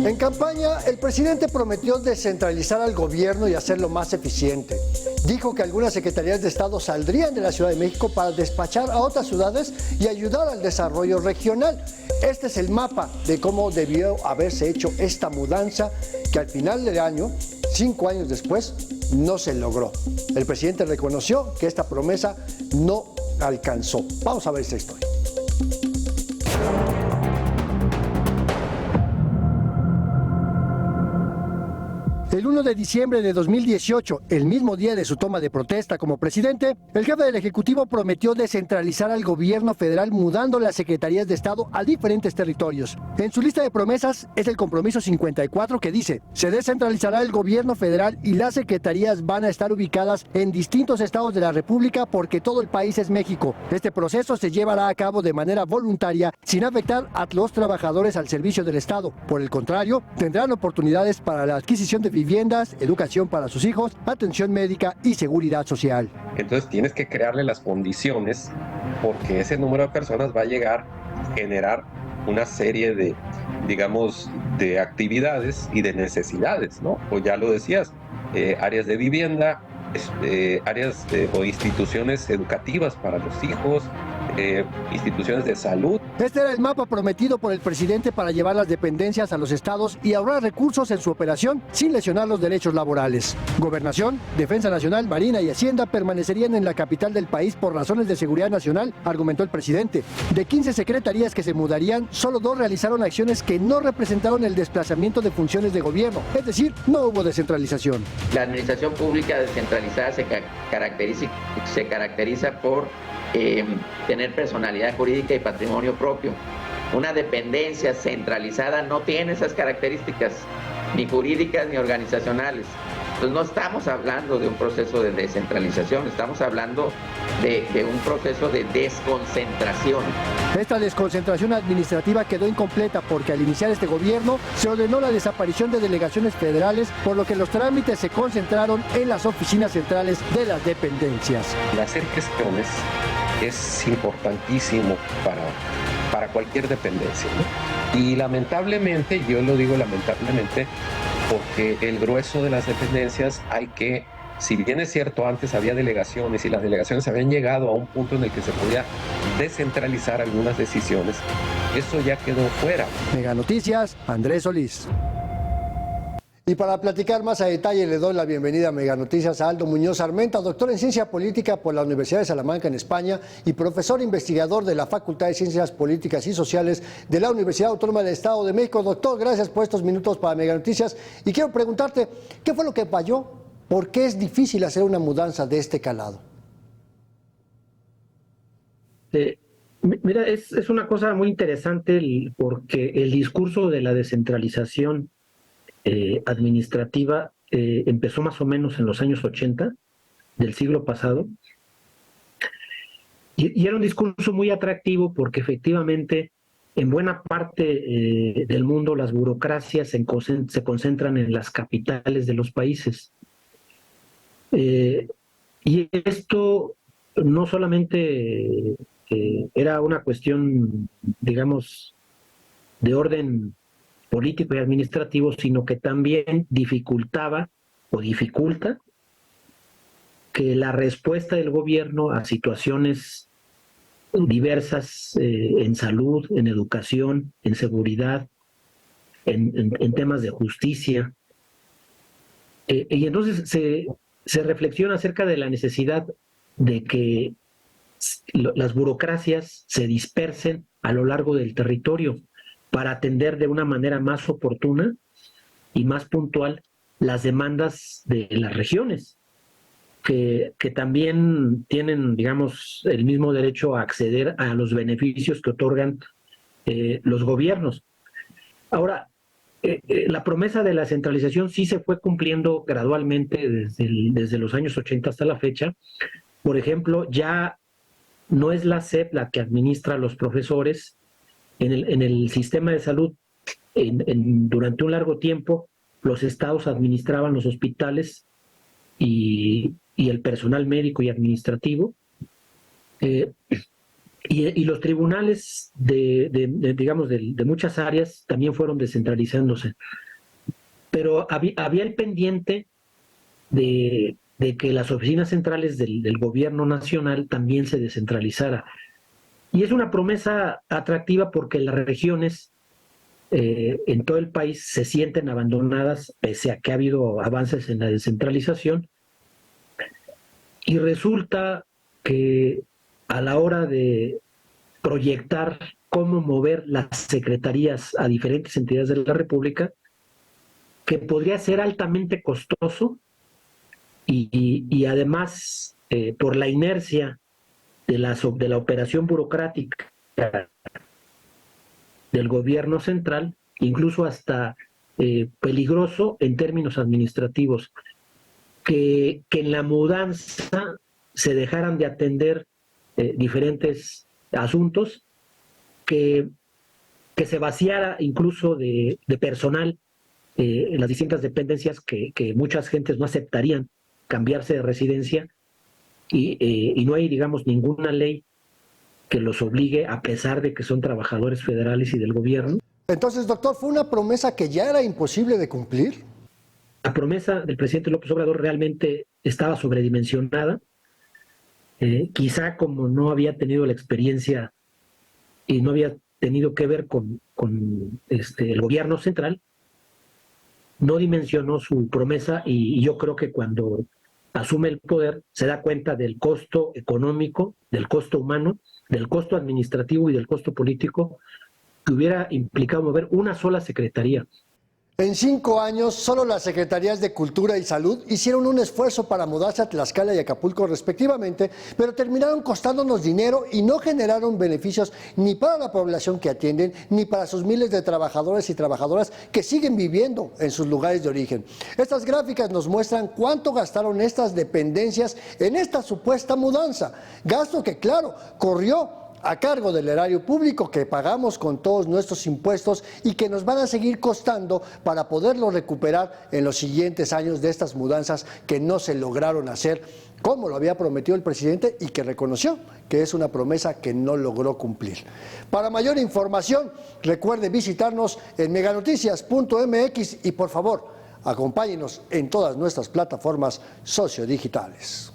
En campaña, el presidente prometió descentralizar al gobierno y hacerlo más eficiente. Dijo que algunas secretarías de Estado saldrían de la Ciudad de México para despachar a otras ciudades y ayudar al desarrollo regional. Este es el mapa de cómo debió haberse hecho esta mudanza que al final del año, 5 años después, no se logró. El presidente reconoció que esta promesa no alcanzó. Vamos a ver esta historia. El 1 de diciembre de 2018, el mismo día de su toma de protesta como presidente, el jefe del Ejecutivo prometió descentralizar al gobierno federal mudando las secretarías de Estado a diferentes territorios. En su lista de promesas es el compromiso 54 que dice: se descentralizará el gobierno federal y las secretarías van a estar ubicadas en distintos estados de la República porque todo el país es México. Este proceso se llevará a cabo de manera voluntaria sin afectar a los trabajadores al servicio del Estado. Por el contrario, tendrán oportunidades para la adquisición de viviendas, educación para sus hijos, atención médica y seguridad social. Entonces tienes que crearle las condiciones porque ese número de personas va a llegar a generar una serie de, digamos, de actividades y de necesidades, ¿no? O ya lo decías, áreas de vivienda, áreas o instituciones educativas para los hijos, instituciones de salud. Este era el mapa prometido por el presidente para llevar las dependencias a los estados y ahorrar recursos en su operación sin lesionar los derechos laborales. Gobernación, Defensa Nacional, Marina y Hacienda permanecerían en la capital del país por razones de seguridad nacional, argumentó el presidente. De 15 secretarías que se mudarían, solo 2 realizaron acciones que no representaron el desplazamiento de funciones de gobierno, es decir, no hubo descentralización. La administración pública descentralizada se caracteriza por tener personalidad jurídica y patrimonio propio. Una dependencia centralizada no tiene esas características, ni jurídicas ni organizacionales. Entonces no estamos hablando de un proceso de descentralización, estamos hablando de un proceso de desconcentración. Esta desconcentración administrativa quedó incompleta porque al iniciar este gobierno se ordenó la desaparición de delegaciones federales, por lo que los trámites se concentraron en las oficinas centrales de las dependencias. El hacer gestiones es importantísimo para cualquier dependencia, ¿no? Y lamentablemente, yo lo digo lamentablemente, porque el grueso de las dependencias si bien es cierto, antes había delegaciones y las delegaciones habían llegado a un punto en el que se podía descentralizar algunas decisiones, eso ya quedó fuera. Mega Noticias, Andrés Solís. Y para platicar más a detalle le doy la bienvenida a Mega Noticias a Aldo Muñoz Armenta, doctor en Ciencia Política por la Universidad de Salamanca en España y profesor investigador de la Facultad de Ciencias Políticas y Sociales de la Universidad Autónoma del Estado de México. Doctor, gracias por estos minutos para Mega Noticias. Y quiero preguntarte, ¿qué fue lo que falló? ¿Por qué es difícil hacer una mudanza de este calado? Mira, es una cosa muy interesante porque el discurso de la descentralización administrativa empezó más o menos en los años 80 del siglo pasado y era un discurso muy atractivo porque efectivamente en buena parte del mundo las burocracias se concentran en las capitales de los países. Y esto no solamente era una cuestión, digamos, de orden político y administrativo, sino que también dificulta que la respuesta del gobierno a situaciones diversas en salud, en educación, en seguridad, en temas de justicia. Y entonces se reflexiona acerca de la necesidad de que las burocracias se dispersen a lo largo del territorio para atender de una manera más oportuna y más puntual las demandas de las regiones, que también tienen, digamos, el mismo derecho a acceder a los beneficios que otorgan los gobiernos. Ahora, la promesa de la centralización sí se fue cumpliendo gradualmente desde los años 80 hasta la fecha. Por ejemplo, ya no es la SEP la que administra a los profesores. En el sistema de salud, durante un largo tiempo, los estados administraban los hospitales y el personal médico y administrativo. Y los tribunales digamos, de muchas áreas también fueron descentralizándose. Pero había el pendiente de que las oficinas centrales del gobierno nacional también se descentralizara. Y es una promesa atractiva porque las regiones en todo el país se sienten abandonadas, pese a que ha habido avances en la descentralización. Y resulta que a la hora de proyectar cómo mover las secretarías a diferentes entidades de la República, que podría ser altamente costoso y además por la inercia de la operación burocrática del gobierno central, incluso hasta peligroso en términos administrativos, que en la mudanza se dejaran de atender diferentes asuntos, que se vaciara incluso de personal en las distintas dependencias, que muchas gentes no aceptarían cambiarse de residencia, y no hay, digamos, ninguna ley que los obligue, a pesar de que son trabajadores federales y del gobierno. Entonces, doctor, ¿fue una promesa que ya era imposible de cumplir? La promesa del presidente López Obrador realmente estaba sobredimensionada. Quizá como no había tenido la experiencia y no había tenido que ver con el gobierno central, no dimensionó su promesa, y yo creo que cuando asume el poder se da cuenta del costo económico, del costo humano, del costo administrativo y del costo político que hubiera implicado mover una sola secretaría. En 5 años, solo las Secretarías de Cultura y Salud hicieron un esfuerzo para mudarse a Tlaxcala y Acapulco respectivamente, pero terminaron costándonos dinero y no generaron beneficios ni para la población que atienden, ni para sus miles de trabajadores y trabajadoras que siguen viviendo en sus lugares de origen. Estas gráficas nos muestran cuánto gastaron estas dependencias en esta supuesta mudanza. Gasto que, claro, corrió a cargo del erario público, que pagamos con todos nuestros impuestos y que nos van a seguir costando para poderlo recuperar en los siguientes años de estas mudanzas que no se lograron hacer como lo había prometido el presidente y que reconoció que es una promesa que no logró cumplir. Para mayor información, recuerde visitarnos en meganoticias.mx y por favor, acompáñenos en todas nuestras plataformas sociodigitales.